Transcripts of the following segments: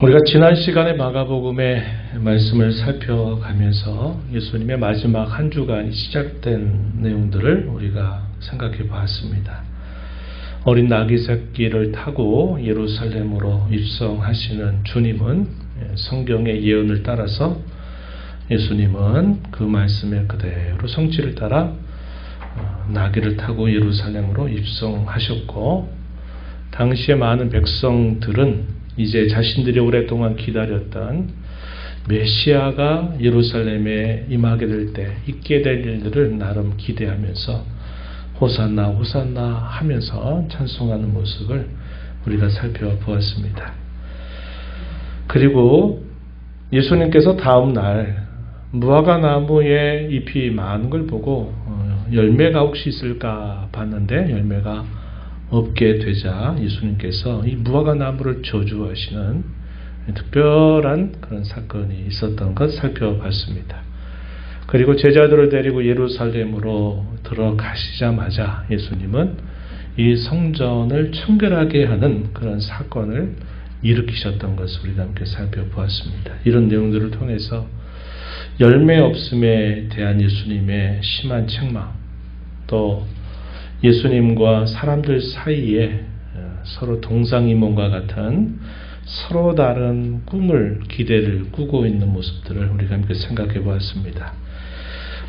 우리가 지난 시간에 마가복음의 말씀을 살펴가면서 예수님의 마지막 한 주간이 시작된 내용들을 우리가 생각해 보았습니다. 어린 나귀 새끼를 타고 예루살렘으로 입성하시는 주님은 성경의 예언을 따라서 예수님은 그 말씀의 그대로 성취를 따라 나귀를 타고 예루살렘으로 입성하셨고, 당시의 많은 백성들은 이제 자신들이 오랫동안 기다렸던 메시아가 예루살렘에 임하게 될 때 있게 될 일들을 나름 기대하면서 호산나 호산나 하면서 찬송하는 모습을 우리가 살펴보았습니다. 그리고 예수님께서 다음 날 무화과 나무에 잎이 많은 걸 보고 열매가 혹시 있을까 봤는데 열매가 없게 되자 예수님께서 이 무화과 나무를 저주하시는 특별한 그런 사건이 있었던 것 살펴봤습니다. 그리고 제자들을 데리고 예루살렘으로 들어가시자마자 예수님은 이 성전을 청결하게 하는 그런 사건을 일으키셨던 것을 우리가 함께 살펴보았습니다. 이런 내용들을 통해서 열매 없음에 대한 예수님의 심한 책망, 또 예수님과 사람들 사이에 서로 동상이몽과 같은 서로 다른 꿈을, 기대를 꾸고 있는 모습들을 우리가 함께 생각해 보았습니다.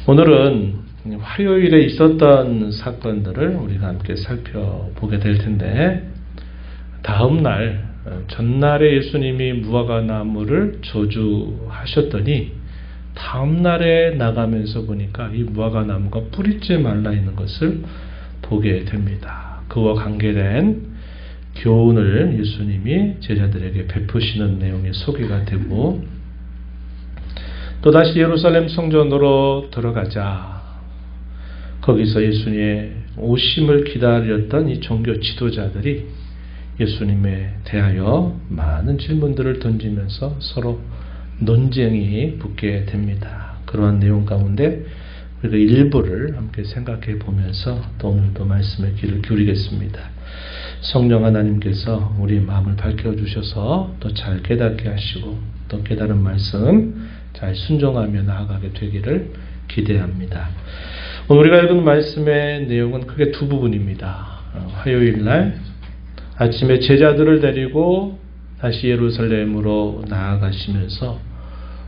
오늘은 화요일에 있었던 사건들을 우리가 함께 살펴보게 될 텐데, 다음 날, 전날에 예수님이 무화과 나무를 저주하셨더니 다음 날에 나가면서 보니까 이 무화과 나무가 뿌리째 말라 있는 것을 보게 됩니다. 그와 관계된 교훈을 예수님이 제자들에게 베푸시는 내용의 소개가 되고, 또다시 예루살렘 성전으로 들어가자 거기서 예수님의 오심을 기다렸던 이 종교 지도자들이 예수님에 대하여 많은 질문들을 던지면서 서로 논쟁이 붙게 됩니다. 그러한 내용 가운데 우리가 일부를 함께 생각해 보면서 또 오늘도 말씀의 귀를 기울이겠습니다. 성령 하나님께서 우리 마음을 밝혀주셔서 또 잘 깨닫게 하시고, 또 깨달은 말씀 잘 순종하며 나아가게 되기를 기대합니다. 오늘 우리가 읽은 말씀의 내용은 크게 두 부분입니다. 화요일 날 아침에 제자들을 데리고 다시 예루살렘으로 나아가시면서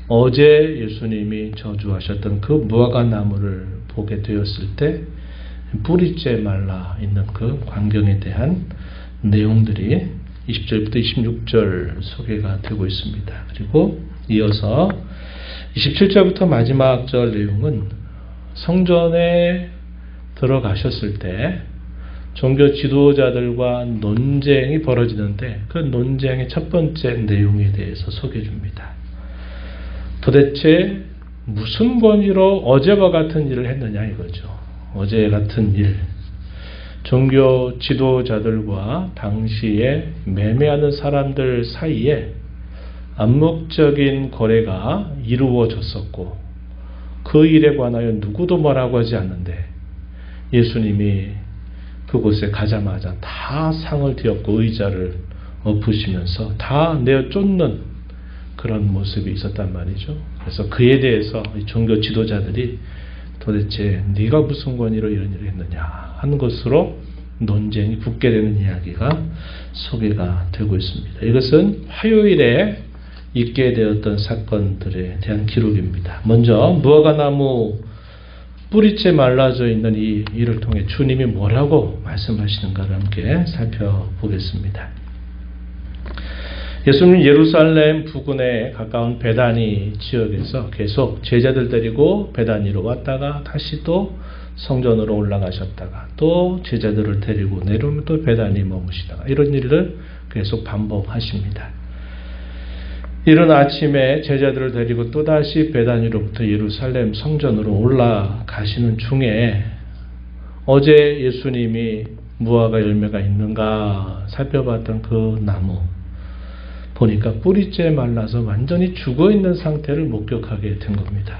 어제 예수님이 저주하셨던 그 무화과 나무를 보게 되었을 때 뿌리째 말라 있는 그 광경에 대한 내용들이 20절부터 26절 소개가 되고 있습니다. 그리고 이어서 27절부터 마지막 절 내용은 성전에 들어가셨을 때 종교 지도자들과 논쟁이 벌어지는데 그 논쟁의 첫 번째 내용에 대해서 소개해 줍니다. 도대체 무슨 권위로 어제와 같은 일을 했느냐 이거죠. 어제 같은 일. 종교 지도자들과 당시에 매매하는 사람들 사이에 암묵적인 거래가 이루어졌었고, 그 일에 관하여 누구도 뭐라고 하지 않는데 예수님이 그곳에 가자마자 다 상을 뒤엎고 의자를 엎으시면서 다 내어 쫓는 그런 모습이 있었단 말이죠. 그래서 그에 대해서 종교 지도자들이 도대체 네가 무슨 권위로 이런 일을 했느냐 하는 것으로 논쟁이 붙게 되는 이야기가 소개가 되고 있습니다. 이것은 화요일에 있게 되었던 사건들에 대한 기록입니다. 먼저 무화과 나무 뿌리째 말라져 있는 이 일을 통해 주님이 뭐라고 말씀하시는가를 함께 살펴보겠습니다. 예수님 예루살렘 부근에 가까운 베다니 지역에서 계속 제자들 데리고 베다니로 왔다가 다시 또 성전으로 올라가셨다가 또 제자들을 데리고 내려오면 또 베다니 머무시다가 이런 일을 계속 반복하십니다. 이른 아침에 제자들을 데리고 또다시 베다니로부터 예루살렘 성전으로 올라가시는 중에 어제 예수님이 무화과 열매가 있는가 살펴봤던 그 나무 보니까 뿌리째 말라서 완전히 죽어있는 상태를 목격하게 된 겁니다.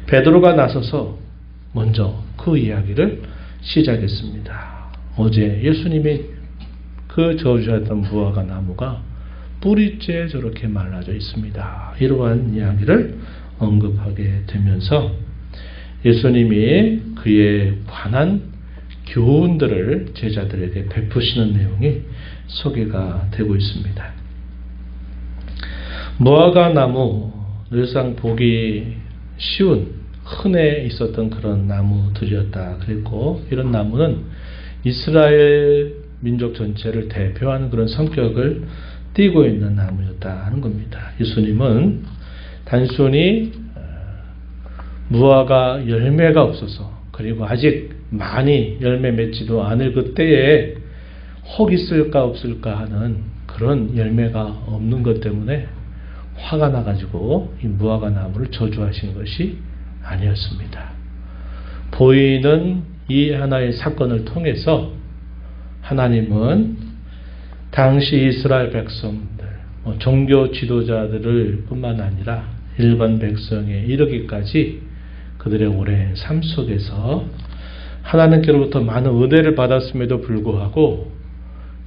베드로가 나서서 먼저 그 이야기를 시작했습니다. 어제 예수님이 그 저주했던 무화과 나무가 뿌리째 저렇게 말라져 있습니다. 이러한 이야기를 언급하게 되면서 예수님이 그에 관한 교훈들을 제자들에게 베푸시는 내용이 소개가 되고 있습니다. 무화과 나무, 늘상 보기 쉬운 흔해 있었던 그런 나무들이었다 그랬고, 이런 나무는 이스라엘 민족 전체를 대표하는 그런 성격을 띠고 있는 나무였다 하는 겁니다. 예수님은 단순히 무화과 열매가 없어서, 그리고 아직 많이 열매 맺지도 않을 그때에 혹 있을까 없을까 하는 그런 열매가 없는 것 때문에 화가 나가지고 이 무화과 나무를 저주하신 것이 아니었습니다. 보이는 이 하나의 사건을 통해서 하나님은 당시 이스라엘 백성들, 종교 지도자들을 뿐만 아니라 일반 백성에 이르기까지 그들의 오랜 삶 속에서 하나님께로부터 많은 은혜를 받았음에도 불구하고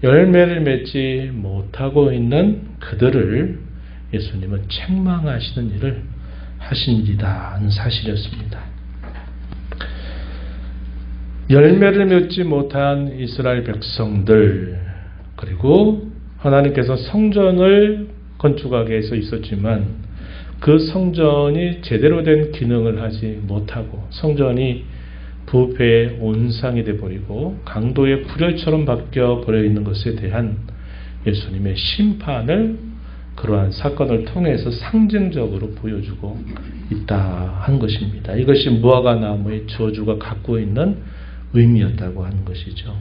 열매를 맺지 못하고 있는 그들을 예수님은 책망하시는 일을 하신이다 하는 사실이었습니다. 열매를 맺지 못한 이스라엘 백성들, 그리고 하나님께서 성전을 건축하게 해서 있었지만 그 성전이 제대로 된 기능을 하지 못하고 성전이 부패의 온상이 되어버리고 강도의 불혈처럼 바뀌어버려 있는 것에 대한 예수님의 심판을 그러한 사건을 통해서 상징적으로 보여주고 있다 하는 것입니다. 이것이 무화과 나무의 저주가 갖고 있는 의미였다고 하는 것이죠.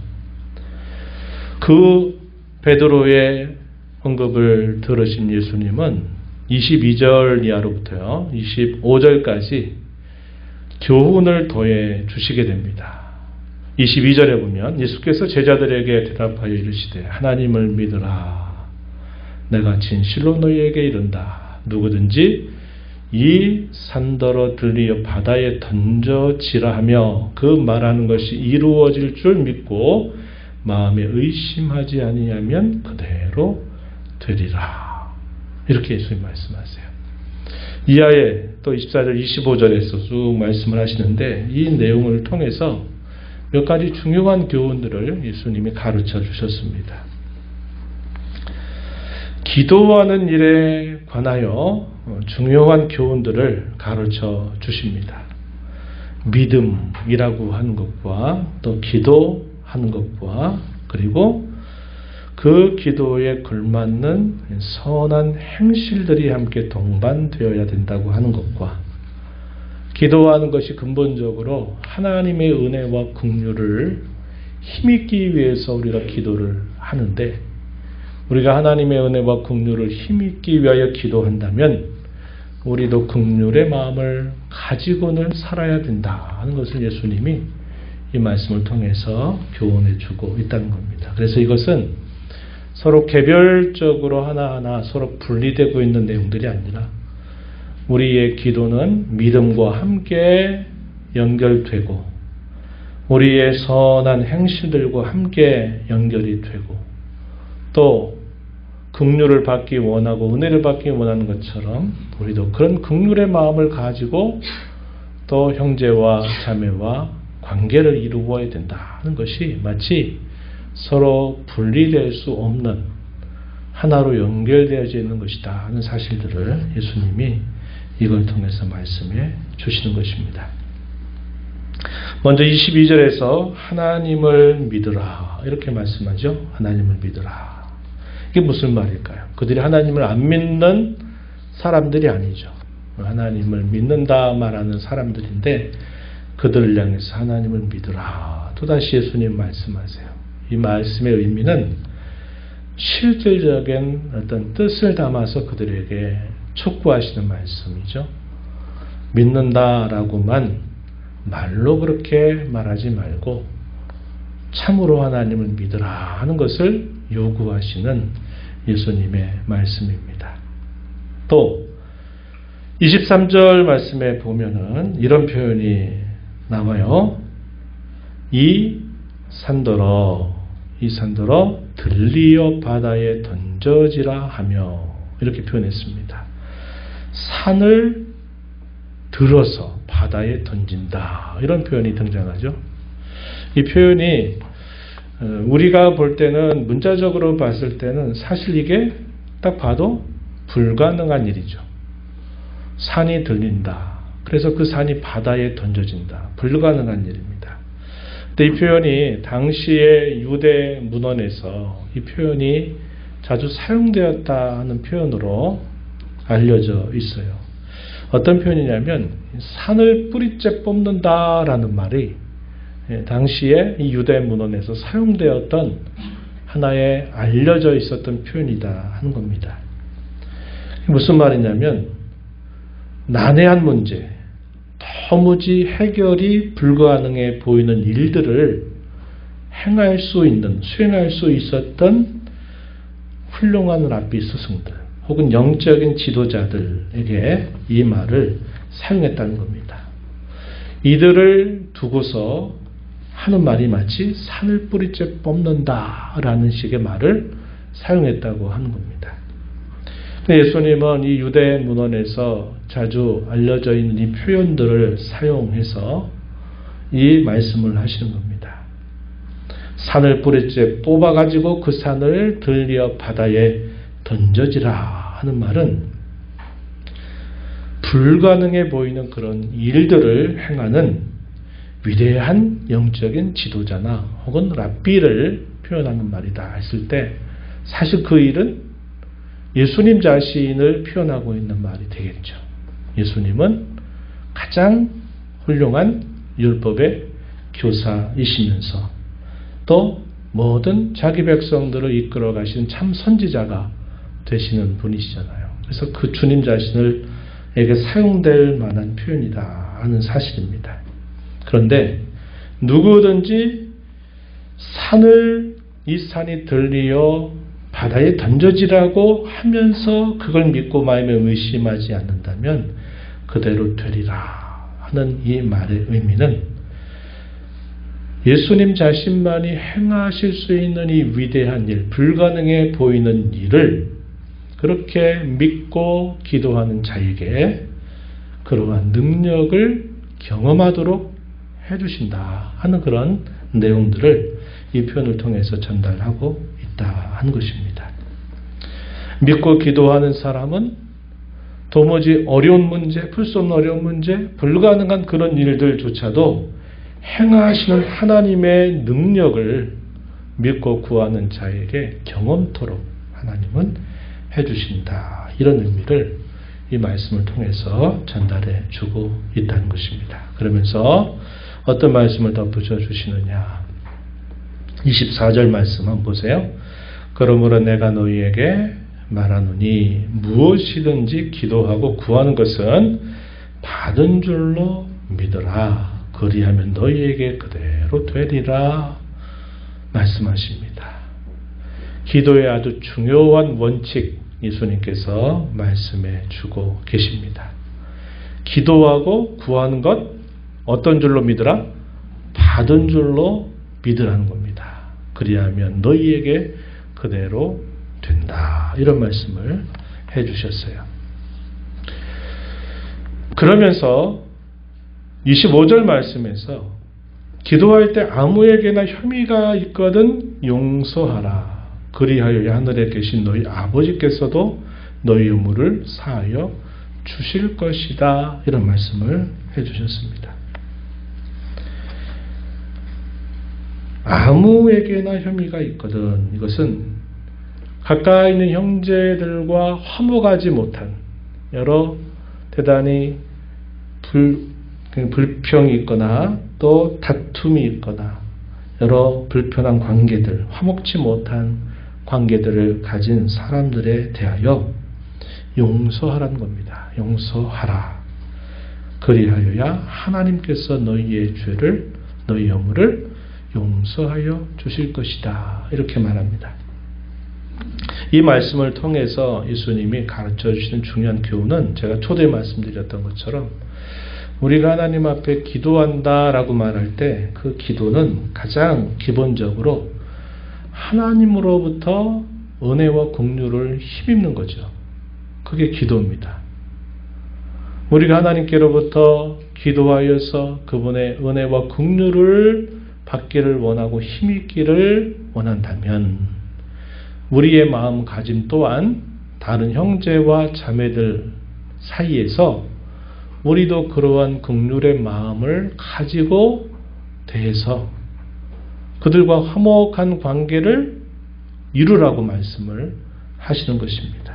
그 베드로의 언급을 들으신 예수님은 22절 이하로부터요 25절까지 교훈을 더해 주시게 됩니다. 22절에 보면 예수께서 제자들에게 대답하여 이르시되 하나님을 믿으라. 내가 진실로 너희에게 이른다. 누구든지 이 산더러 들리어 바다에 던져지라 하며 그 말하는 것이 이루어질 줄 믿고 마음에 의심하지 아니하면 그대로 되리라. 이렇게 예수님 말씀하세요. 이하에 또 24절 25절에서 쭉 말씀을 하시는데 이 내용을 통해서 몇 가지 중요한 교훈들을 예수님이 가르쳐 주셨습니다. 기도하는 일에 관하여 중요한 교훈들을 가르쳐 주십니다. 믿음이라고 하는 것과 또 기도하는 것과 그리고 그 기도에 걸맞는 선한 행실들이 함께 동반되어야 된다고 하는 것과 기도하는 것이 근본적으로 하나님의 은혜와 긍휼을 힘입기 위해서 우리가 기도를 하는데 우리가 하나님의 은혜와 긍휼을 힘입기 위하여 기도한다면 우리도 긍휼의 마음을 가지고는 살아야 된다 하는 것을 예수님이 이 말씀을 통해서 교훈해 주고 있다는 겁니다. 그래서 이것은 서로 개별적으로 하나하나 서로 분리되고 있는 내용들이 아니라 우리의 기도는 믿음과 함께 연결되고 우리의 선한 행실들과 함께 연결이 되고 또 긍휼을 받기 원하고 은혜를 받기 원하는 것처럼 우리도 그런 긍휼의 마음을 가지고 또 형제와 자매와 관계를 이루어야 된다는 것이 마치 서로 분리될 수 없는 하나로 연결되어져 있는 것이다 하는 사실들을 예수님이 이걸 통해서 말씀해 주시는 것입니다. 먼저 22절에서 하나님을 믿으라 이렇게 말씀하죠. 하나님을 믿으라. 이게 무슨 말일까요? 그들이 하나님을 안 믿는 사람들이 아니죠. 하나님을 믿는다 말하는 사람들인데 그들을 향해서 하나님을 믿으라. 또다시 예수님 말씀하세요. 이 말씀의 의미는 실질적인 어떤 뜻을 담아서 그들에게 촉구하시는 말씀이죠. 믿는다라고만 말로 그렇게 말하지 말고 참으로 하나님을 믿으라 하는 것을 요구하시는 예수님의 말씀입니다. 또 23절 말씀에 보면은 이런 표현이 나와요. 이 산더러 들리어 바다에 던져지라 하며 이렇게 표현했습니다. 산을 들어서 바다에 던진다 이런 표현이 등장하죠. 이 표현이 우리가 볼 때는 문자적으로 봤을 때는 사실 이게 딱 봐도 불가능한 일이죠. 산이 들린다. 그래서 그 산이 바다에 던져진다. 불가능한 일입니다. 근데 이 표현이 당시의 유대 문헌에서 이 표현이 자주 사용되었다 하는 표현으로 알려져 있어요. 어떤 표현이냐면 산을 뿌리째 뽑는다라는 말이 당시에 이 유대 문헌에서 사용되었던 하나의 알려져 있었던 표현이다 하는 겁니다. 무슨 말이냐면 난해한 문제, 도무지 해결이 불가능해 보이는 일들을 행할 수 있는, 수행할 수 있었던 훌륭한 랍비 스승들 혹은 영적인 지도자들에게 이 말을 사용했다는 겁니다. 이들을 두고서 하는 말이 마치 산을 뿌리째 뽑는다라는 식의 말을 사용했다고 하는 겁니다. 예수님은 이 유대 문헌에서 자주 알려져 있는 이 표현들을 사용해서 이 말씀을 하시는 겁니다. 산을 뿌리째 뽑아가지고 그 산을 들려 바다에 던져지라 하는 말은 불가능해 보이는 그런 일들을 행하는 위대한 영적인 지도자나 혹은 랍비를 표현하는 말이다 했을 때 사실 그 일은 예수님 자신을 표현하고 있는 말이 되겠죠. 예수님은 가장 훌륭한 율법의 교사이시면서 또 모든 자기 백성들을 이끌어 가신 참 선지자가 되시는 분이시잖아요. 그래서 그 주님 자신에게 사용될 만한 표현이다 하는 사실입니다. 그런데 누구든지 이 산이 들리어 바다에 던져지라고 하면서 그걸 믿고 마음에 의심하지 않는다면 그대로 되리라 하는 이 말의 의미는 예수님 자신만이 행하실 수 있는 이 위대한 일, 불가능해 보이는 일을 그렇게 믿고 기도하는 자에게 그러한 능력을 경험하도록 해주신다 하는 그런 내용들을 이 표현을 통해서 전달하고 있다 하는 것입니다. 믿고 기도하는 사람은 도무지 어려운 문제, 풀 수 없는 어려운 문제, 불가능한 그런 일들조차도 행하시는 하나님의 능력을 믿고 구하는 자에게 경험토록 하나님은 해주신다. 이런 의미를 이 말씀을 통해서 전달해 주고 있다는 것입니다. 그러면서 어떤 말씀을 덧붙여 주시느냐. 24절 말씀 한번 보세요. 그러므로 내가 너희에게 말하노니 무엇이든지 기도하고 구하는 것은 받은 줄로 믿어라. 그리하면 너희에게 그대로 되리라 말씀하십니다. 기도의 아주 중요한 원칙 예수님께서 말씀해 주고 계십니다. 기도하고 구하는 것 어떤 줄로 믿으라? 받은 줄로 믿으라는 겁니다. 그리하면 너희에게 그대로 된다. 이런 말씀을 해 주셨어요. 그러면서 25절 말씀에서 기도할 때 아무에게나 혐의가 있거든 용서하라. 그리하여 하늘에 계신 너희 아버지께서도 너희 의무를 사하여 주실 것이다. 이런 말씀을 해 주셨습니다. 아무에게나 혐의가 있거든. 이것은 가까이 있는 형제들과 화목하지 못한 여러 대단히 불평이 있거나 또 다툼이 있거나 여러 불편한 관계들, 화목치 못한 관계들을 가진 사람들에 대하여 용서하라는 겁니다. 용서하라. 그리하여야 하나님께서 너희의 죄를, 너희 영혼을 용서하여 주실 것이다. 이렇게 말합니다. 이 말씀을 통해서 예수님이 가르쳐 주시는 중요한 교훈은 제가 초대에 말씀드렸던 것처럼 우리가 하나님 앞에 기도한다라고 말할 때 그 기도는 가장 기본적으로 하나님으로부터 은혜와 긍휼을 힘입는 거죠. 그게 기도입니다. 우리가 하나님께로부터 기도하여서 그분의 은혜와 긍휼을 받기를 원하고 힘입기를 원한다면 우리의 마음가짐 또한 다른 형제와 자매들 사이에서 우리도 그러한 긍휼의 마음을 가지고 대해서 그들과 화목한 관계를 이루라고 말씀을 하시는 것입니다.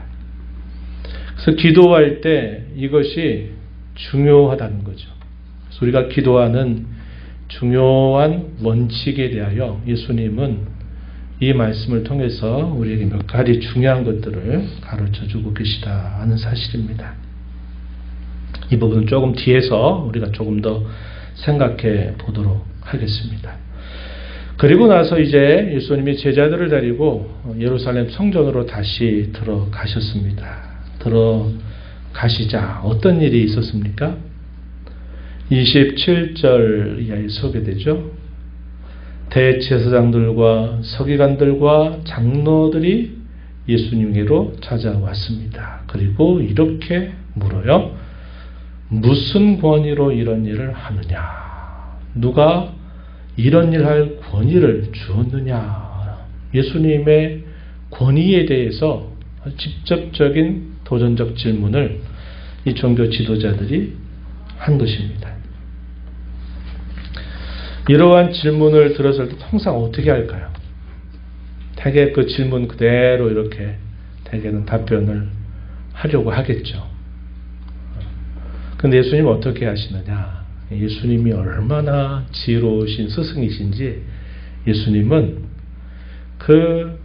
그래서 기도할 때 이것이 중요하다는 거죠. 그래서 우리가 기도하는 중요한 원칙에 대하여 예수님은 이 말씀을 통해서 우리에게 몇 가지 중요한 것들을 가르쳐 주고 계시다 하는 사실입니다. 이 부분은 조금 뒤에서 우리가 조금 더 생각해 보도록 하겠습니다. 그리고 나서 이제 예수님이 제자들을 데리고 예루살렘 성전으로 다시 들어가셨습니다. 들어가시자 어떤 일이 있었습니까? 27절 이하에 소개되죠. 대제사장들과 서기관들과 장로들이 예수님께로 찾아왔습니다. 그리고 이렇게 물어요. 무슨 권위로 이런 일을 하느냐? 누가 이런 일 할 권위를 주었느냐? 예수님의 권위에 대해서 직접적인 도전적 질문을 이 종교 지도자들이 한 것입니다. 이러한 질문을 들었을 때 통상 어떻게 할까요? 대개 그 질문 그대로 이렇게 대개는 답변을 하려고 하겠죠. 근데 예수님은 어떻게 하시느냐? 예수님이 얼마나 지혜로우신 스승이신지 예수님은 그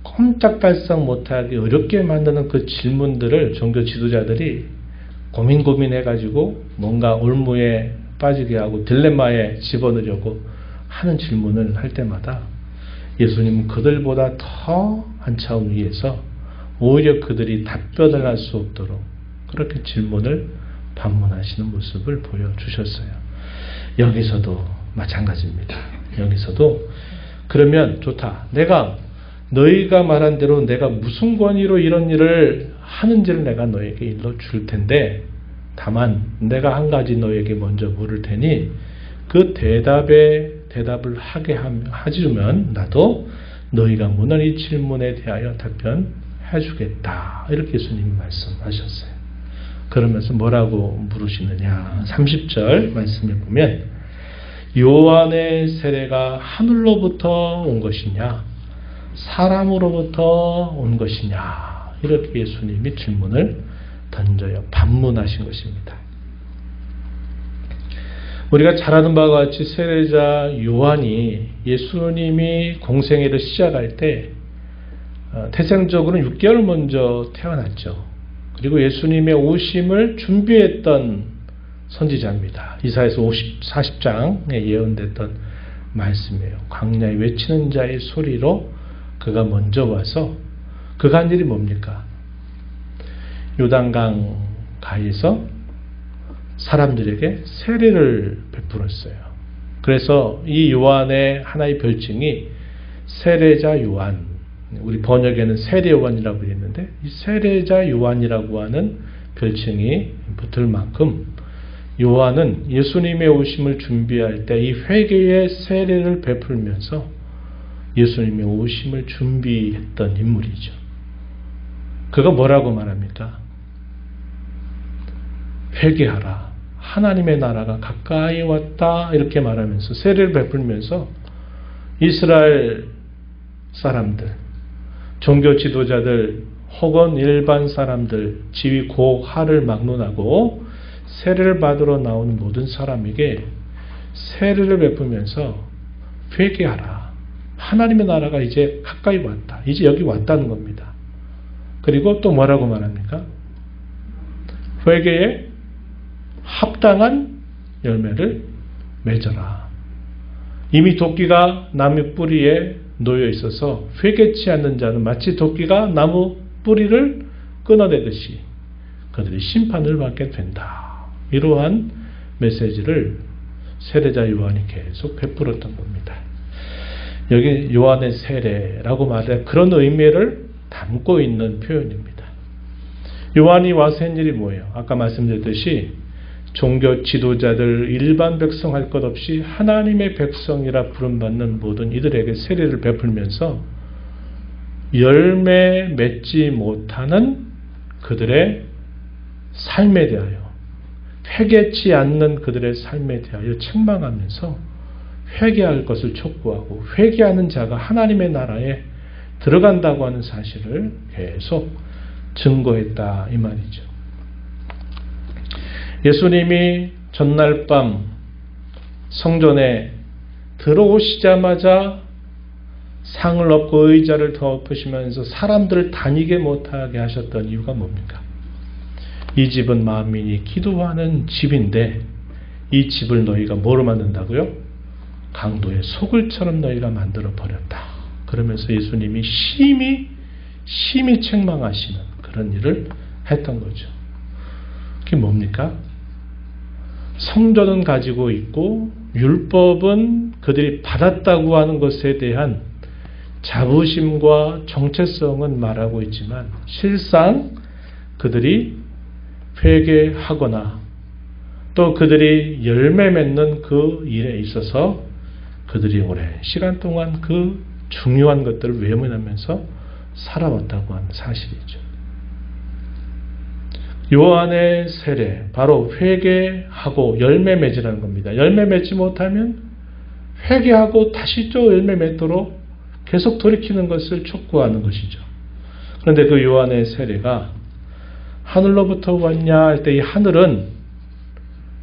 꼼짝달싹 못하게 어렵게 만드는 그 질문들을 종교 지도자들이 고민해가지고 뭔가 올무에 빠지게 하고 딜레마에 집어넣으려고 하는 질문을 할 때마다 예수님은 그들보다 더 한 차원 위에서 오히려 그들이 답변을 할 수 없도록 그렇게 질문을 반문하시는 모습을 보여주셨어요. 여기서도 마찬가지입니다. 여기서도 그러면 좋다. 너희가 말한 대로 내가 무슨 권위로 이런 일을 하는지를 내가 너에게 일러줄 텐데 다만 내가 한 가지 너에게 먼저 물을 테니 그 대답을 하게 해주면 나도 너희가 묻는 이 질문에 대하여 답변해 주겠다. 이렇게 예수님이 말씀하셨어요. 그러면서 뭐라고 물으시느냐. 30절 말씀에 보면 요한의 세례가 하늘로부터 온 것이냐 사람으로부터 온 것이냐 이렇게 예수님이 질문을 던져요. 반문하신 것입니다. 우리가 잘 아는 바와 같이 세례자 요한이 예수님이 공생애를 시작할 때 태생적으로는 6개월 먼저 태어났죠. 그리고 예수님의 오심을 준비했던 선지자입니다. 이사야서 40장에 예언됐던 말씀이에요. 광야에 외치는 자의 소리로 그가 먼저 와서 그가 한 일이 뭡니까? 요단강 가에서 사람들에게 세례를 베풀었어요. 그래서 이 요한의 하나의 별칭이 세례자 요한, 우리 번역에는 세례 요한이라고 되어 있는데 이 세례자 요한이라고 하는 별칭이 붙을 만큼 요한은 예수님의 오심을 준비할 때 이 회개의 세례를 베풀면서 예수님의 오심을 준비했던 인물이죠. 그가 뭐라고 말합니까? 회개하라. 하나님의 나라가 가까이 왔다. 이렇게 말하면서 세례를 베풀면서 이스라엘 사람들, 종교 지도자들 혹은 일반 사람들, 지위 고하를 막론하고 세례를 받으러 나오는 모든 사람에게 세례를 베풀면서 회개하라. 하나님의 나라가 이제 가까이 왔다. 이제 여기 왔다는 겁니다. 그리고 또 뭐라고 말합니까? 회개에 합당한 열매를 맺어라. 이미 도끼가 나무 뿌리에 놓여 있어서 회개치 않는 자는 마치 도끼가 나무 뿌리를 끊어내듯이 그들이 심판을 받게 된다. 이러한 메시지를 세례자 요한이 계속 베풀었던 겁니다. 여기 요한의 세례라고 말해 그런 의미를 담고 있는 표현입니다. 요한이 와서 한 일이 뭐예요? 아까 말씀드렸듯이 종교 지도자들 일반 백성 할 것 없이 하나님의 백성이라 부름받는 모든 이들에게 세례를 베풀면서 열매 맺지 못하는 그들의 삶에 대하여 회개치 않는 그들의 삶에 대하여 책망하면서 회개할 것을 촉구하고 회개하는 자가 하나님의 나라에 들어간다고 하는 사실을 계속 증거했다 이 말이죠. 예수님이 전날 밤 성전에 들어오시자마자 상을 엎고 의자를 덮으시면서 사람들을 다니게 못하게 하셨던 이유가 뭡니까? 이 집은 만민이 기도하는 집인데 이 집을 너희가 뭐로 만든다고요? 강도의 소굴처럼 너희가 만들어 버렸다. 그러면서 예수님이 심히 책망하시는 그런 일을 했던 거죠. 그게 뭡니까? 성전은 가지고 있고 율법은 그들이 받았다고 하는 것에 대한 자부심과 정체성은 말하고 있지만 실상 그들이 회개하거나 또 그들이 열매 맺는 그 일에 있어서 그들이 오랜 시간 동안 그 중요한 것들을 외면하면서 살아왔다고 하는 사실이죠. 요한의 세례, 바로 회개하고 열매 맺으라는 겁니다. 열매 맺지 못하면 회개하고 다시 또 열매 맺도록 계속 돌이키는 것을 촉구하는 것이죠. 그런데 그 요한의 세례가 하늘로부터 왔냐 할 때 이 하늘은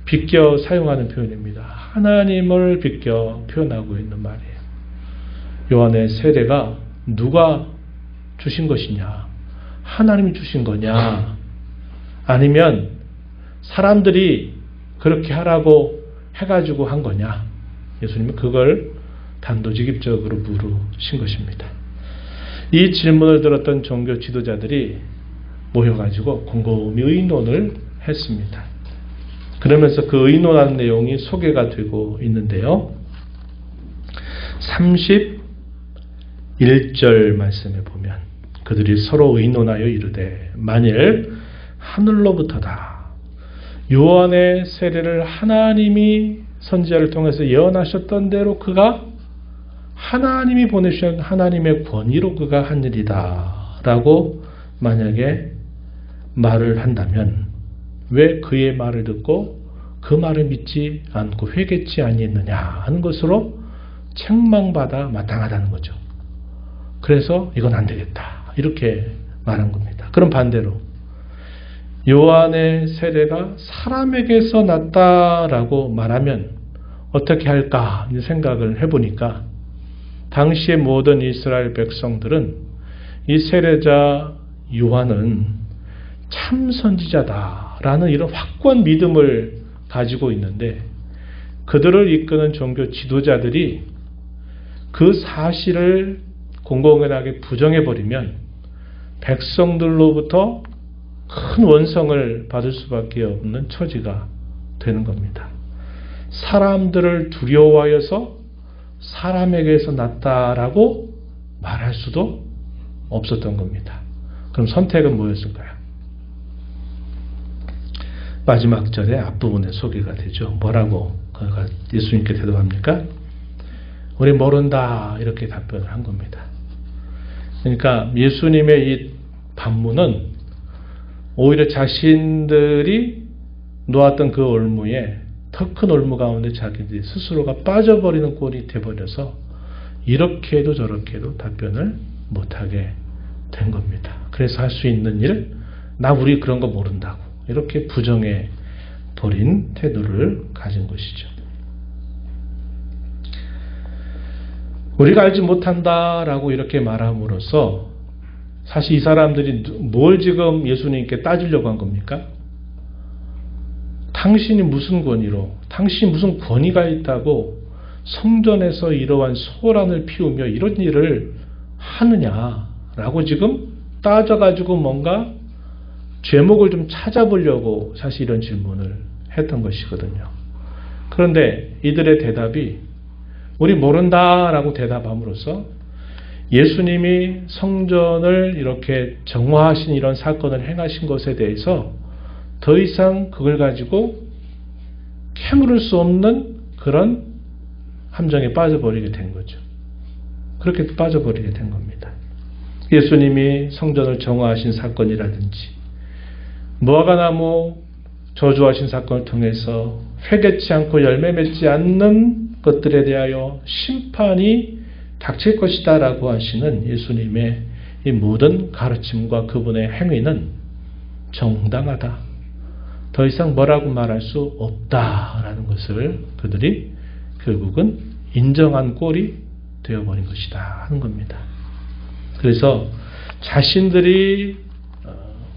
비껴 사용하는 표현입니다. 하나님을 비껴 표현하고 있는 말이에요. 요한의 세례가 누가 주신 것이냐? 하나님이 주신 거냐? 아니면 사람들이 그렇게 하라고 해가지고 한 거냐? 예수님은 그걸 단도직입적으로 물으신 것입니다. 이 질문을 들었던 종교 지도자들이 모여가지고 곰곰이 의논을 했습니다. 그러면서 그 의논하는 내용이 소개가 되고 있는데요. 31절 말씀에 보면 그들이 서로 의논하여 이르되 만일 하늘로부터다. 요한의 세례를 하나님이 선지자를 통해서 예언하셨던 대로 그가 하나님이 보내주신 하나님의 권위로 그가 한 일이다 라고 만약에 말을 한다면 왜 그의 말을 듣고 그 말을 믿지 않고 회개치 아니했느냐 하는 것으로 책망받아 마땅하다는 거죠. 그래서 이건 안 되겠다 이렇게 말한 겁니다. 그럼 반대로 요한의 세례가 사람에게서 났다라고 말하면 어떻게 할까 생각을 해보니까 당시의 모든 이스라엘 백성들은 이 세례자 요한은 참 선지자다라는 이런 확고한 믿음을 가지고 있는데 그들을 이끄는 종교 지도자들이 그 사실을 공공연하게 부정해버리면 백성들로부터 큰 원성을 받을 수밖에 없는 처지가 되는 겁니다. 사람들을 두려워하여서 사람에게서 났다라고 말할 수도 없었던 겁니다. 그럼 선택은 뭐였을까요? 마지막 절의 앞부분에 소개가 되죠. 뭐라고 예수님께 대답합니까? 우리 모른다 이렇게 답변을 한 겁니다. 그러니까 예수님의 이 반문은 오히려 자신들이 놓았던 그 올무에 더 큰 올무 가운데 자기들이 스스로가 빠져버리는 꼴이 돼버려서 이렇게 해도 저렇게 해도 답변을 못하게 된 겁니다. 그래서 할 수 있는 일, 우리 그런 거 모른다고 이렇게 부정해 버린 태도를 가진 것이죠. 우리가 알지 못한다라고 이렇게 말함으로써 사실 이 사람들이 뭘 지금 예수님께 따지려고 한 겁니까? 당신이 무슨 권위로, 당신이 무슨 권위가 있다고 성전에서 이러한 소란을 피우며 이런 일을 하느냐라고 지금 따져가지고 뭔가 죄목을 좀 찾아보려고 사실 이런 질문을 했던 것이거든요. 그런데 이들의 대답이 우리 모른다라고 대답함으로써 예수님이 성전을 이렇게 정화하신 이런 사건을 행하신 것에 대해서 더 이상 그걸 가지고 캐물을 수 없는 그런 함정에 빠져버리게 된 거죠. 그렇게 빠져버리게 된 겁니다. 예수님이 성전을 정화하신 사건이라든지 무화과나무 저주하신 사건을 통해서 회개치 않고 열매 맺지 않는 것들에 대하여 심판이 닥칠 것이다 라고 하시는 예수님의 이 모든 가르침과 그분의 행위는 정당하다. 더 이상 뭐라고 말할 수 없다라는 것을 그들이 결국은 인정한 꼴이 되어버린 것이다 하는 겁니다. 그래서 자신들이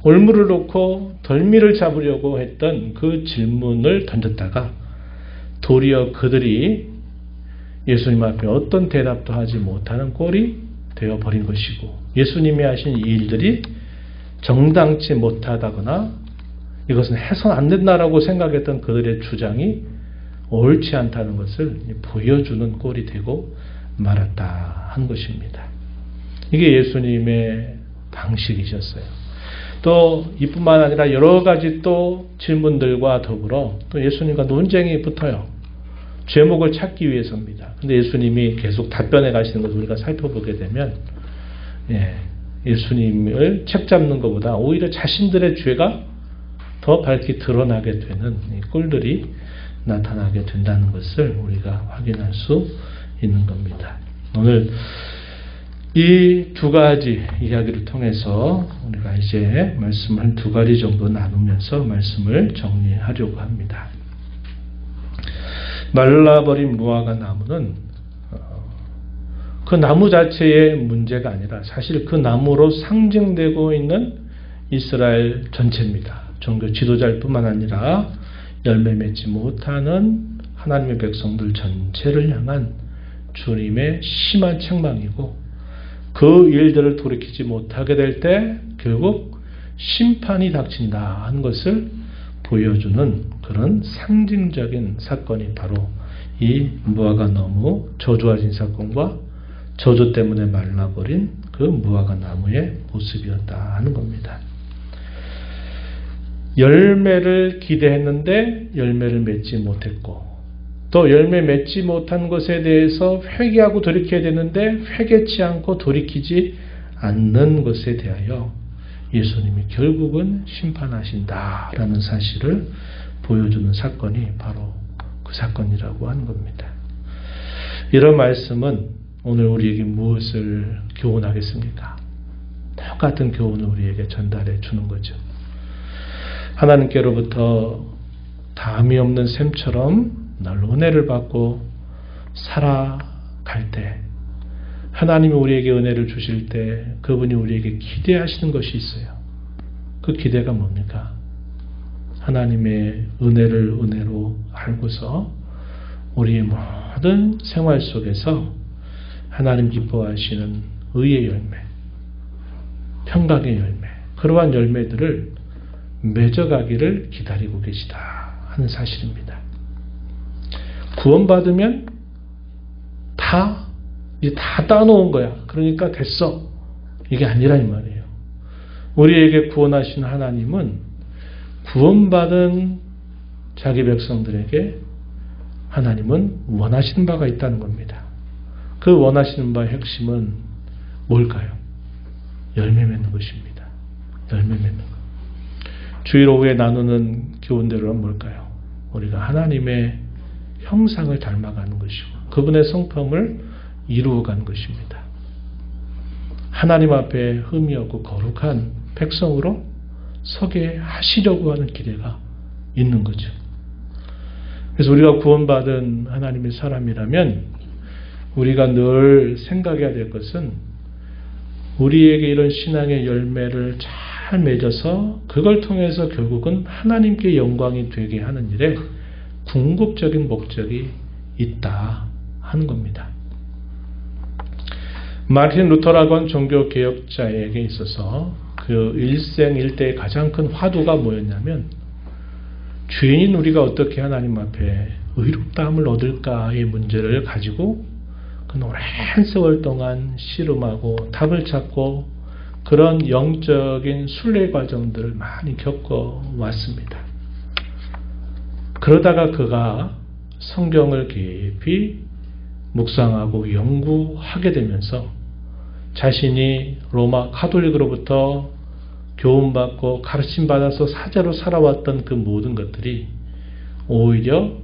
올무를 놓고 덜미를 잡으려고 했던 그 질문을 던졌다가 도리어 그들이 예수님 앞에 어떤 대답도 하지 못하는 꼴이 되어버린 것이고 예수님이 하신 이 일들이 정당치 못하다거나 이것은 해서는 안 된다라고 생각했던 그들의 주장이 옳지 않다는 것을 보여주는 꼴이 되고 말았다 한 것입니다. 이게 예수님의 방식이셨어요. 또 이뿐만 아니라 여러 가지 또 질문들과 더불어 또 예수님과 논쟁이 붙어요. 죄목을 찾기 위해서입니다. 근데 예수님이 계속 답변해 가시는 것을 우리가 살펴보게 되면 예수님을 책잡는 것보다 오히려 자신들의 죄가 더 밝게 드러나게 되는 꼴들이 나타나게 된다는 것을 우리가 확인할 수 있는 겁니다. 오늘 이 두 가지 이야기를 통해서 우리가 이제 말씀을 두 가지 정도 나누면서 말씀을 정리하려고 합니다. 말라버린 무화과 나무는 그 나무 자체의 문제가 아니라 사실 그 나무로 상징되고 있는 이스라엘 전체입니다. 종교 지도자일 뿐만 아니라 열매 맺지 못하는 하나님의 백성들 전체를 향한 주님의 심한 책망이고 그 일들을 돌이키지 못하게 될 때 결국 심판이 닥친다 하는 것을 보여주는 그런 상징적인 사건이 바로 이 무화과 나무 저주하신 사건과 저주 때문에 말라버린 그 무화과 나무의 모습이었다 하는 겁니다. 열매를 기대했는데 열매를 맺지 못했고 또 열매 맺지 못한 것에 대해서 회개하고 돌이켜야 되는데 회개치 않고 돌이키지 않는 것에 대하여 예수님이 결국은 심판하신다라는 사실을 보여주는 사건이 바로 그 사건이라고 하는 겁니다. 이런 말씀은 오늘 우리에게 무엇을 교훈하겠습니까? 똑같은 교훈을 우리에게 전달해 주는 거죠. 하나님께로부터 담이 없는 샘처럼 늘 은혜를 받고 살아갈 때 하나님이 우리에게 은혜를 주실 때 그분이 우리에게 기대하시는 것이 있어요. 그 기대가 뭡니까? 하나님의 은혜를 은혜로 알고서 우리의 모든 생활 속에서 하나님 기뻐하시는 의의 열매, 평강의 열매, 그러한 열매들을 맺어가기를 기다리고 계시다 하는 사실입니다. 구원받으면 이제 다 따놓은 거야. 그러니까 됐어. 이게 아니라 이 말이에요. 우리에게 구원하신 하나님은 구원받은 자기 백성들에게 하나님은 원하시는 바가 있다는 겁니다. 그 원하시는 바의 핵심은 뭘까요? 열매 맺는 것입니다. 열매 맺는 것. 주일 오후에 나누는 교훈대로는 뭘까요? 우리가 하나님의 형상을 닮아가는 것이고 그분의 성품을 이루어가는 것입니다. 하나님 앞에 흠이 없고 거룩한 백성으로 서게 하시려고 하는 기대가 있는 거죠. 그래서 우리가 구원받은 하나님의 사람이라면 우리가 늘 생각해야 될 것은 우리에게 이런 신앙의 열매를 잘 맺어서 그걸 통해서 결국은 하나님께 영광이 되게 하는 일에 궁극적인 목적이 있다 하는 겁니다. 마틴 루터라고 한 종교개혁자에게 있어서 그 일생일대의 가장 큰 화두가 뭐였냐면 죄인인 우리가 어떻게 하나님 앞에 의롭다함을 얻을까의 문제를 가지고 그 오랜 세월 동안 씨름하고 답을 찾고 그런 영적인 순례 과정들을 많이 겪어왔습니다. 그러다가 그가 성경을 깊이 묵상하고 연구하게 되면서 자신이 로마 가톨릭으로부터 교훈받고 가르침받아서 사제로 살아왔던 그 모든 것들이 오히려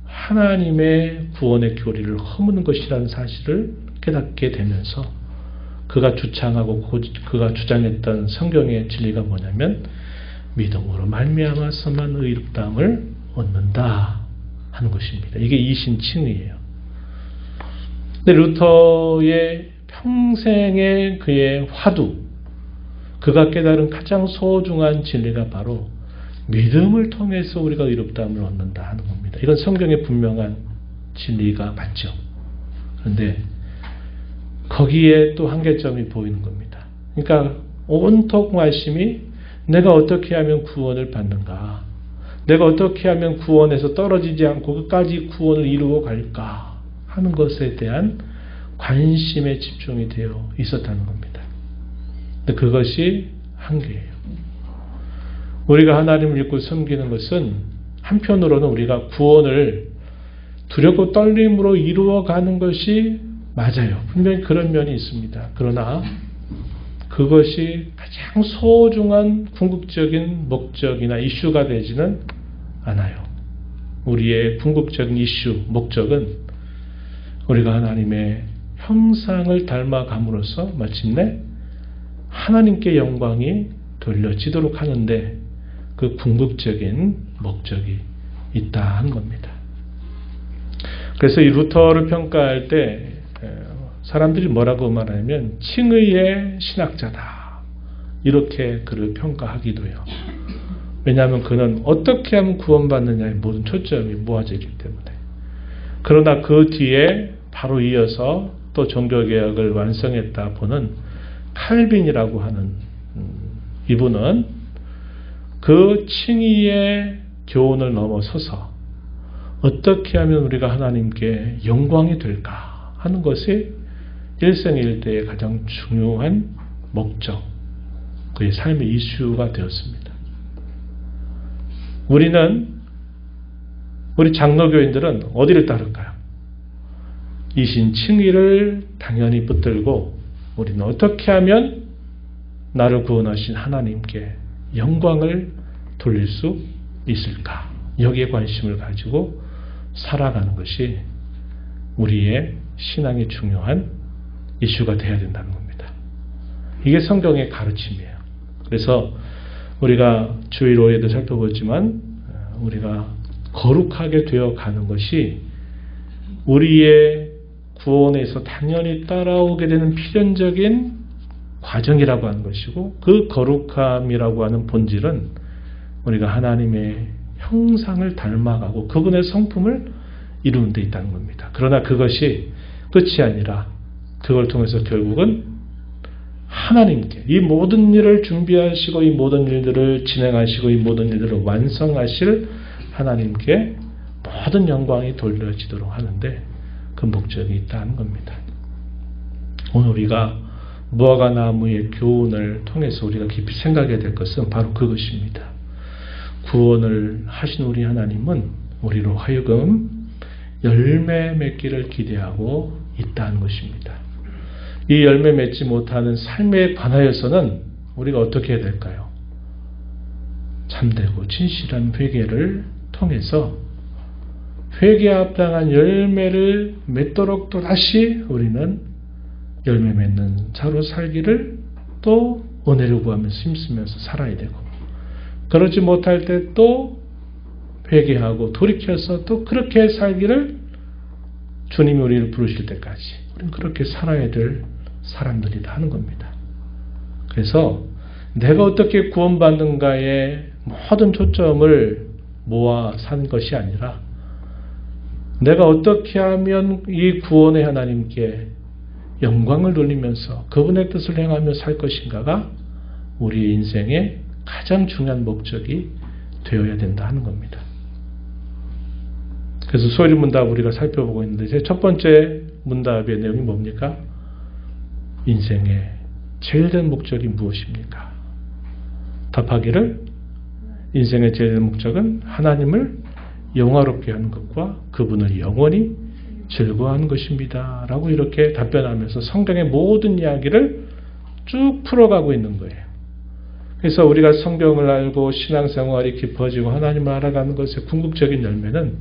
하나님의 구원의 교리를 허무는 것이라는 사실을 깨닫게 되면서 그가 주창하고 그가 주장했던 성경의 진리가 뭐냐면 믿음으로 말미암아서만 의롭다함을 얻는다 하는 것입니다. 이게 이신칭의예요. 근데 루터의 평생의 그의 화두, 그가 깨달은 가장 소중한 진리가 바로 믿음을 통해서 우리가 의롭다함을 얻는다 하는 겁니다. 이건 성경의 분명한 진리가 맞죠. 그런데 거기에 또 한계점이 보이는 겁니다. 그러니까 온통 말씀이 내가 어떻게 하면 구원을 받는가, 내가 어떻게 하면 구원에서 떨어지지 않고 끝까지 구원을 이루어 갈까 하는 것에 대한 관심에 집중이 되어 있었다는 겁니다. 근데 그것이 한계예요. 우리가 하나님을 믿고 섬기는 것은 한편으로는 우리가 구원을 두렵고 떨림으로 이루어가는 것이 맞아요. 분명히 그런 면이 있습니다. 그러나 그것이 가장 소중한 궁극적인 목적이나 이슈가 되지는 않아요. 우리의 궁극적인 이슈, 목적은 우리가 하나님의 형상을 닮아감으로써 마침내 하나님께 영광이 돌려지도록 하는데 그 궁극적인 목적이 있다 한 겁니다. 그래서 이 루터를 평가할 때 사람들이 뭐라고 말하냐면 칭의의 신학자다 이렇게 그를 평가하기도 해요. 왜냐하면 그는 어떻게 하면 구원받느냐에 모든 초점이 모아져 있기 때문에. 그러나 그 뒤에 바로 이어서 또 종교개혁을 완성했다 보는 칼빈이라고 하는 이분은 그 칭의의 교훈을 넘어서서 어떻게 하면 우리가 하나님께 영광이 될까 하는 것이 일생일대의 가장 중요한 목적, 그의 삶의 이슈가 되었습니다. 우리 장로교인들은 어디를 따를까요? 이신 칭의를 당연히 붙들고 우리는 어떻게 하면 나를 구원하신 하나님께 영광을 돌릴 수 있을까? 여기에 관심을 가지고 살아가는 것이 우리의 신앙의 중요한 이슈가 되어야 된다는 겁니다. 이게 성경의 가르침이에요. 그래서 우리가 주일 5회도 살펴보지만 우리가 거룩하게 되어 가는 것이 우리의 구원에서 당연히 따라오게 되는 필연적인 과정이라고 하는 것이고, 그 거룩함이라고 하는 본질은 우리가 하나님의 형상을 닮아가고 그분의 성품을 이루는 데 있다는 겁니다. 그러나 그것이 끝이 아니라 그걸 통해서 결국은 하나님께 이 모든 일을 준비하시고 이 모든 일들을 진행하시고 이 모든 일들을 완성하실 하나님께 모든 영광이 돌려지도록 하는데 그 목적이 있다는 겁니다. 오늘 우리가 무화과나무의 교훈을 통해서 우리가 깊이 생각해야 될 것은 바로 그것입니다. 구원을 하신 우리 하나님은 우리로 하여금 열매 맺기를 기대하고 있다는 것입니다. 이 열매 맺지 못하는 삶에 관하여서는 우리가 어떻게 해야 될까요? 참되고 진실한 회개를 통해서 회개에 합당한 열매를 맺도록 또다시 우리는 열매 맺는 자로 살기를 또 은혜를 구하면서 힘쓰면서 살아야 되고, 그러지 못할 때 또 회개하고 돌이켜서 또 그렇게 살기를 주님이 우리를 부르실 때까지 우리는 그렇게 살아야 될 사람들이다 하는 겁니다. 그래서 내가 어떻게 구원받는가에 모든 초점을 모아 사는 것이 아니라 내가 어떻게 하면 이 구원의 하나님께 영광을 돌리면서 그분의 뜻을 행하며 살 것인가가 우리의 인생의 가장 중요한 목적이 되어야 된다 하는 겁니다. 그래서 소리문답 우리가 살펴보고 있는데 첫 번째 문답의 내용이 뭡니까? 인생의 제일 된 목적이 무엇입니까? 답하기를 인생의 제일 된 목적은 하나님을 영화롭게 하는 것과 그분을 영원히 즐거워하는 것입니다. 라고 이렇게 답변하면서 성경의 모든 이야기를 쭉 풀어가고 있는 거예요. 그래서 우리가 성경을 알고 신앙생활이 깊어지고 하나님을 알아가는 것의 궁극적인 열매는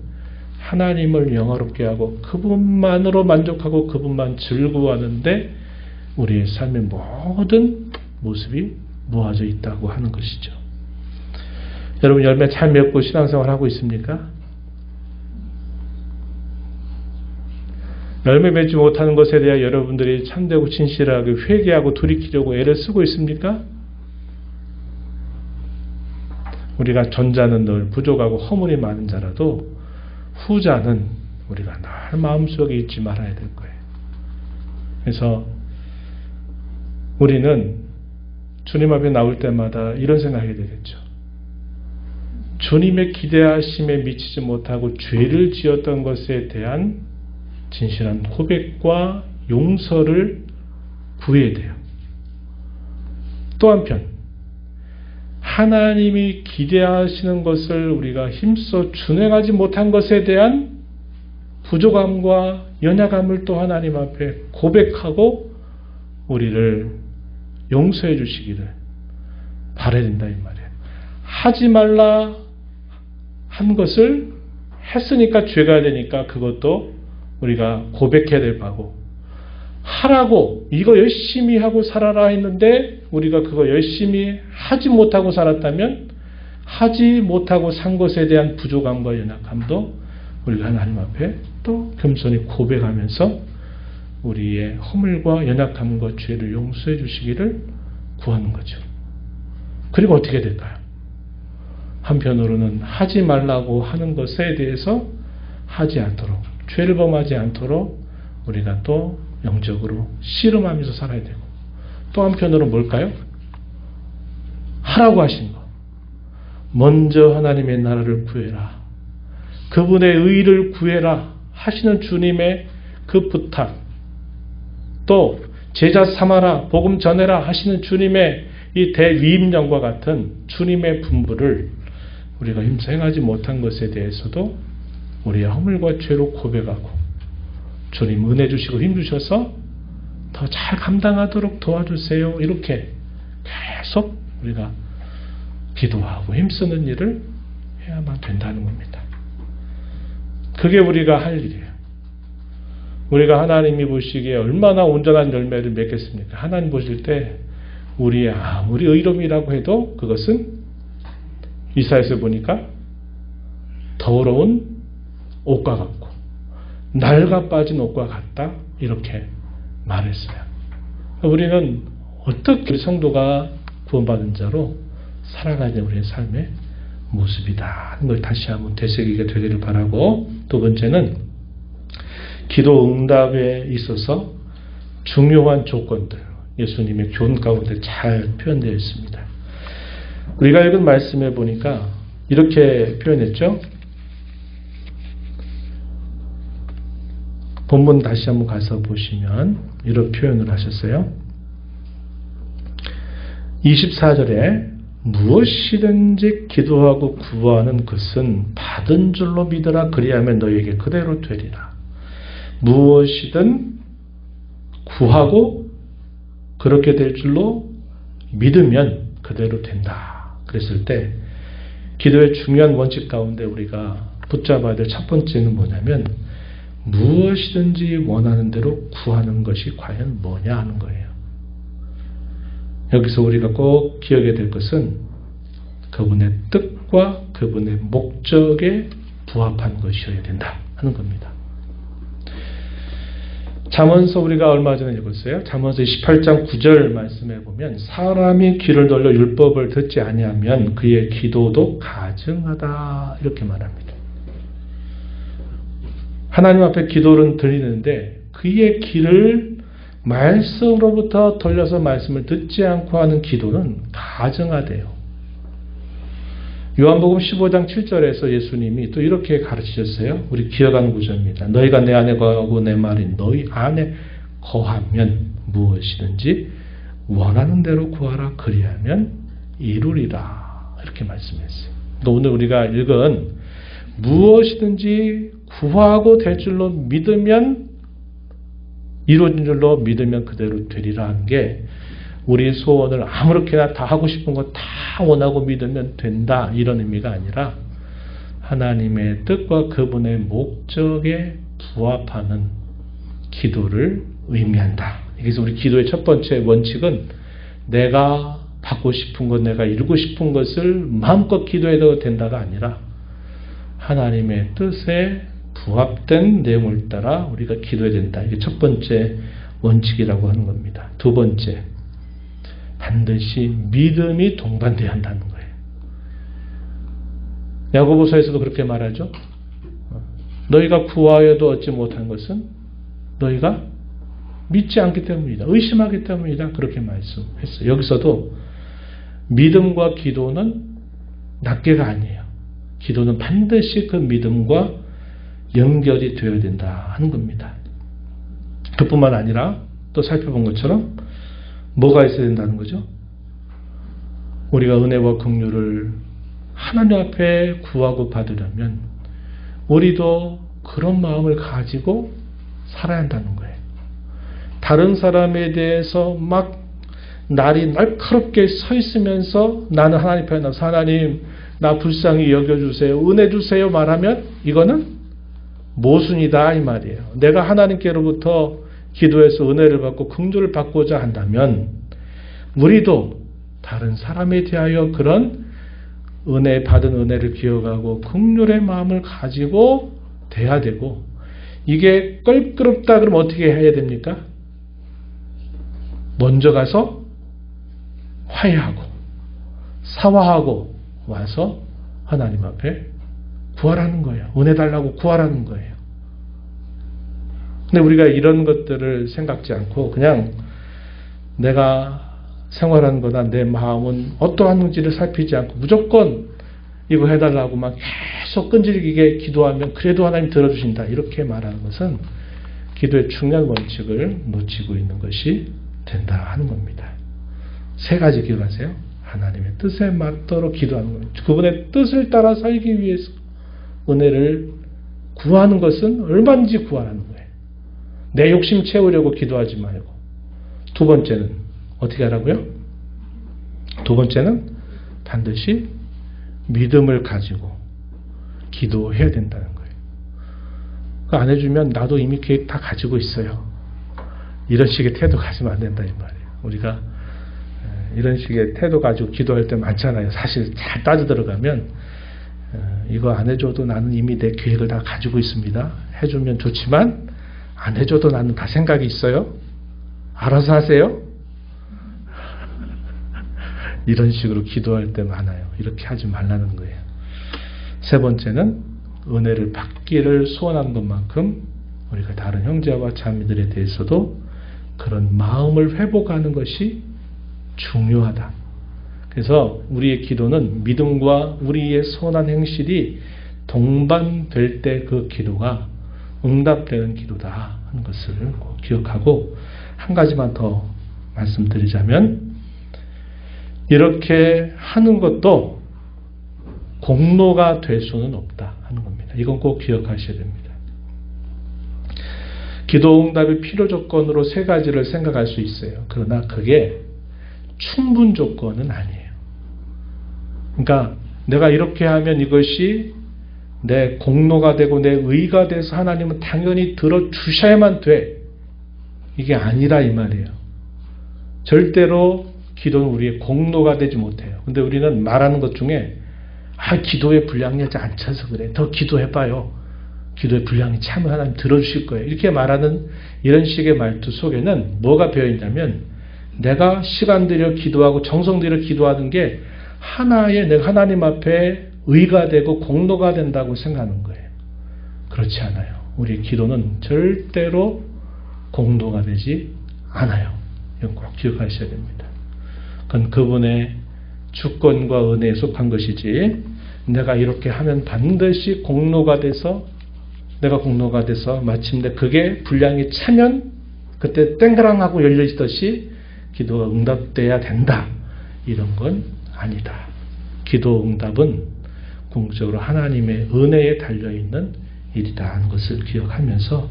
하나님을 영화롭게 하고 그분만으로 만족하고 그분만 즐거워하는데 우리의 삶의 모든 모습이 모아져 있다고 하는 것이죠. 여러분 열매 잘 맺고 신앙생활 하고 있습니까? 열매 맺지 못하는 것에 대해 여러분들이 참되고 진실하게 회개하고 돌이키려고 애를 쓰고 있습니까? 우리가 전자는 늘 부족하고 허물이 많은 자라도 후자는 우리가 늘 마음속에 잊지 말아야 될 거예요. 그래서 우리는 주님 앞에 나올 때마다 이런 생각이 되겠죠. 주님의 기대하심에 미치지 못하고 죄를 지었던 것에 대한 진실한 고백과 용서를 구해야 돼요. 또 한편 하나님이 기대하시는 것을 우리가 힘써 준행하지 못한 것에 대한 부족함과 연약함을 또 하나님 앞에 고백하고 우리를 용서해 주시기를 바라야 된다 이 말이에요. 하지 말라 한 것을 했으니까 죄가 되니까 그것도 우리가 고백해야 될 바고, 하라고 이거 열심히 하고 살아라 했는데 우리가 그거 열심히 하지 못하고 살았다면 하지 못하고 산 것에 대한 부족함과 연약함도 우리가 하나님 앞에 또 겸손히 고백하면서 우리의 허물과 연약함과 죄를 용서해 주시기를 구하는 거죠. 그리고 어떻게 될까요? 한편으로는 하지 말라고 하는 것에 대해서 하지 않도록, 죄를 범하지 않도록 우리가 또 영적으로 씨름하면서 살아야 되고, 또 한편으로는 뭘까요? 하라고 하신 것. 먼저 하나님의 나라를 구해라. 그분의 의를 구해라 하시는 주님의 그 부탁, 또 제자 삼아라, 복음 전해라 하시는 주님의 이 대위임령과 같은 주님의 분부를 우리가 힘써 행하지 못한 것에 대해서도 우리의 허물과 죄로 고백하고 주님 은혜 주시고 힘 주셔서 더 잘 감당하도록 도와주세요. 이렇게 계속 우리가 기도하고 힘쓰는 일을 해야만 된다는 겁니다. 그게 우리가 할 일이에요. 우리가 하나님이 보시기에 얼마나 온전한 열매를 맺겠습니까? 하나님 보실 때 우리의 아무리 의로움이라고 해도 그것은 이사야서 보니까 더러운 옷과 같고 낡아 빠진 옷과 같다 이렇게 말했어요. 우리는 어떻게 성도가 구원받은 자로 살아가야 되는 우리의 삶의 모습이다 하는 걸 다시 한번 되새기게 되기를 바라고, 두 번째는 기도 응답에 있어서 중요한 조건들, 예수님의 교훈 가운데 잘 표현되어 있습니다. 우리가 읽은 말씀에 보니까 이렇게 표현했죠. 본문 다시 한번 가서 보시면 이런 표현을 하셨어요. 24절에 무엇이든지 기도하고 구하는 것은 받은 줄로 믿으라. 그리하면 너에게 그대로 되리라. 무엇이든 구하고 그렇게 될 줄로 믿으면 그대로 된다. 그랬을 때 기도의 중요한 원칙 가운데 우리가 붙잡아야 될 첫 번째는 뭐냐면 무엇이든지 원하는 대로 구하는 것이 과연 뭐냐 하는 거예요. 여기서 우리가 꼭 기억해야 될 것은 그분의 뜻과 그분의 목적에 부합한 것이어야 된다 하는 겁니다. 잠언서 우리가 얼마 전에 읽었어요. 잠언서 18장 9절 말씀에 보면 사람이 귀를 돌려 율법을 듣지 아니하면 그의 기도도 가증하다 이렇게 말합니다. 하나님 앞에 기도를 드리는데 그의 귀를 말씀으로부터 돌려서 말씀을 듣지 않고 하는 기도는 가증하대요. 요한복음 15장 7절에서 예수님이 또 이렇게 가르치셨어요. 우리 기억하는 구절입니다. 너희가 내 안에 거하고 내 말이 너희 안에 거하면 무엇이든지 원하는 대로 구하라. 그리하면 이루리라. 이렇게 말씀했어요. 또 오늘 우리가 읽은 무엇이든지 구하고 될 줄로 믿으면 이루어진 줄로 믿으면 그대로 되리라 한 게 우리 소원을 아무렇게나 다 하고 싶은 거 다 원하고 믿으면 된다 이런 의미가 아니라 하나님의 뜻과 그분의 목적에 부합하는 기도를 의미한다. 그래서 우리 기도의 첫 번째 원칙은 내가 받고 싶은 것, 내가 이루고 싶은 것을 마음껏 기도해도 된다가 아니라 하나님의 뜻에 부합된 내용을 따라 우리가 기도해야 된다. 이게 첫 번째 원칙이라고 하는 겁니다. 두 번째, 반드시 믿음이 동반돼야 한다는 거예요. 야고보서에서도 그렇게 말하죠. 너희가 구하여도 얻지 못한 것은 너희가 믿지 않기 때문이다. 의심하기 때문이다. 그렇게 말씀했어요. 여기서도 믿음과 기도는 낱개가 아니에요. 기도는 반드시 그 믿음과 연결이 되어야 된다 하는 겁니다. 그뿐만 아니라 또 살펴본 것처럼 뭐가 있어야 된다는 거죠? 우리가 은혜와 긍휼을 하나님 앞에 구하고 받으려면 우리도 그런 마음을 가지고 살아야 한다는 거예요. 다른 사람에 대해서 막 날이 날카롭게 서 있으면서 나는 하나님 편에 나서 하나님 나 불쌍히 여겨주세요. 은혜 주세요 말하면 이거는 모순이다 이 말이에요. 내가 하나님께로부터 기도해서 은혜를 받고 긍휼을 받고자 한다면 우리도 다른 사람에 대하여 그런 은혜 받은 은혜를 기억하고 긍휼의 마음을 가지고 돼야 되고 이게 껄끄럽다 그러면 어떻게 해야 됩니까? 먼저 가서 화해하고 사과하고 와서 하나님 앞에 구하라는 거예요. 은혜 달라고 구하라는 거예요. 근데 우리가 이런 것들을 생각지 않고 그냥 내가 생활하는 거나 내 마음은 어떠한지를 살피지 않고 무조건 이거 해달라고 막 계속 끈질기게 기도하면 그래도 하나님 들어주신다 이렇게 말하는 것은 기도의 중요한 원칙을 놓치고 있는 것이 된다 하는 겁니다. 세 가지 기억하세요. 하나님의 뜻에 맞도록 기도하는 거예요. 그분의 뜻을 따라 살기 위해서 은혜를 구하는 것은 얼마든지 구하라는 거예요. 내 욕심 채우려고 기도하지 말고. 두 번째는 어떻게 하라고요? 두 번째는 반드시 믿음을 가지고 기도해야 된다는 거예요. 그거 안 해주면 나도 이미 계획 다 가지고 있어요. 이런 식의 태도 가지면 안 된다 이 말이에요. 우리가 이런 식의 태도 가지고 기도할 때 많잖아요. 사실 잘 따져 들어가면 이거 안 해줘도 나는 이미 내 계획을 다 가지고 있습니다. 해주면 좋지만 안 해줘도 나는 다 생각이 있어요. 알아서 하세요. 이런 식으로 기도할 때 많아요. 이렇게 하지 말라는 거예요. 세 번째는 은혜를 받기를 소원한 것만큼 우리가 다른 형제와 자매들에 대해서도 그런 마음을 회복하는 것이 중요하다. 그래서 우리의 기도는 믿음과 우리의 선한 행실이 동반될 때 그 기도가 응답되는 기도다 하는 것을 꼭 기억하고 한 가지만 더 말씀드리자면 이렇게 하는 것도 공로가 될 수는 없다 하는 겁니다. 이건 꼭 기억하셔야 됩니다. 기도 응답의 필요 조건으로 세 가지를 생각할 수 있어요. 그러나 그게 충분 조건은 아니에요. 그러니까 내가 이렇게 하면 이것이 내 공로가 되고 내 의가 돼서 하나님은 당연히 들어주셔야만 돼. 이게 아니라 이 말이에요. 절대로 기도는 우리의 공로가 되지 못해요. 근데 우리는 말하는 것 중에 기도의 분량이 안 차서 그래. 더 기도해봐요. 기도의 분량이 차면 하나님 들어주실 거예요. 이렇게 말하는 이런 식의 말투 속에는 뭐가 배어있냐면 내가 시간 들여 기도하고 정성 들여 기도하는 게 하나의 내가 하나님 앞에 의가 되고 공로가 된다고 생각하는 거예요. 그렇지 않아요. 우리의 기도는 절대로 공로가 되지 않아요. 이건 꼭 기억하셔야 됩니다. 그건 그분의 주권과 은혜에 속한 것이지 내가 이렇게 하면 반드시 내가 공로가 돼서 마침내 그게 분량이 차면 그때 땡그랑 하고 열리듯이 기도가 응답돼야 된다. 이런 건 아니다. 기도 응답은 궁극적으로 하나님의 은혜에 달려있는 일이다 하는 것을 기억하면서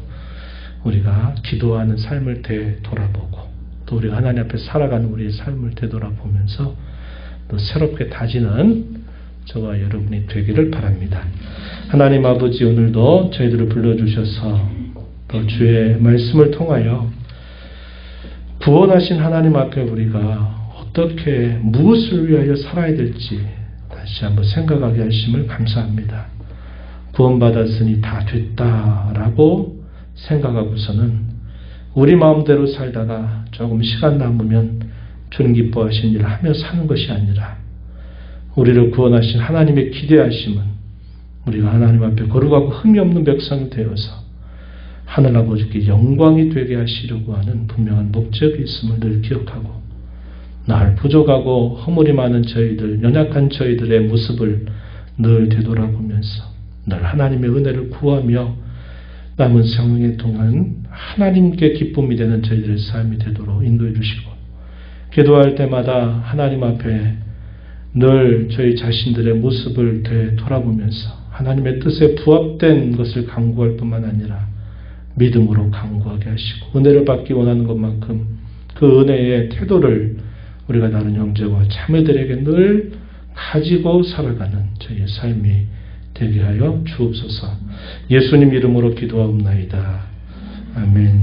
우리가 기도하는 삶을 되돌아보고 또 우리가 하나님 앞에 살아가는 우리의 삶을 되돌아보면서 또 새롭게 다지는 저와 여러분이 되기를 바랍니다. 하나님 아버지, 오늘도 저희들을 불러주셔서 또 주의 말씀을 통하여 구원하신 하나님 앞에 우리가 어떻게 무엇을 위하여 살아야 될지 다시 한번 생각하게 하심을 감사합니다. 구원받았으니 다 됐다라고 생각하고서는 우리 마음대로 살다가 조금 시간 남으면 주님 기뻐하신 일을 하며 사는 것이 아니라 우리를 구원하신 하나님의 기대하심은 우리가 하나님 앞에 거룩하고 흠이 없는 백성이 되어서 하늘 아버지께 영광이 되게 하시려고 하는 분명한 목적이 있음을 늘 기억하고 날 부족하고 허물이 많은 저희들, 연약한 저희들의 모습을 늘 되돌아보면서 늘 하나님의 은혜를 구하며 남은 생애 동안 하나님께 기쁨이 되는 저희들의 삶이 되도록 인도해 주시고 기도할 때마다 하나님 앞에 늘 저희 자신들의 모습을 되돌아보면서 하나님의 뜻에 부합된 것을 강구할 뿐만 아니라 믿음으로 강구하게 하시고 은혜를 받기 원하는 것만큼 그 은혜의 태도를 우리가 다른 형제와 자매들에게 늘 가지고 살아가는 저희의 삶이 되게 하여 주옵소서. 예수님 이름으로 기도하옵나이다. 아멘.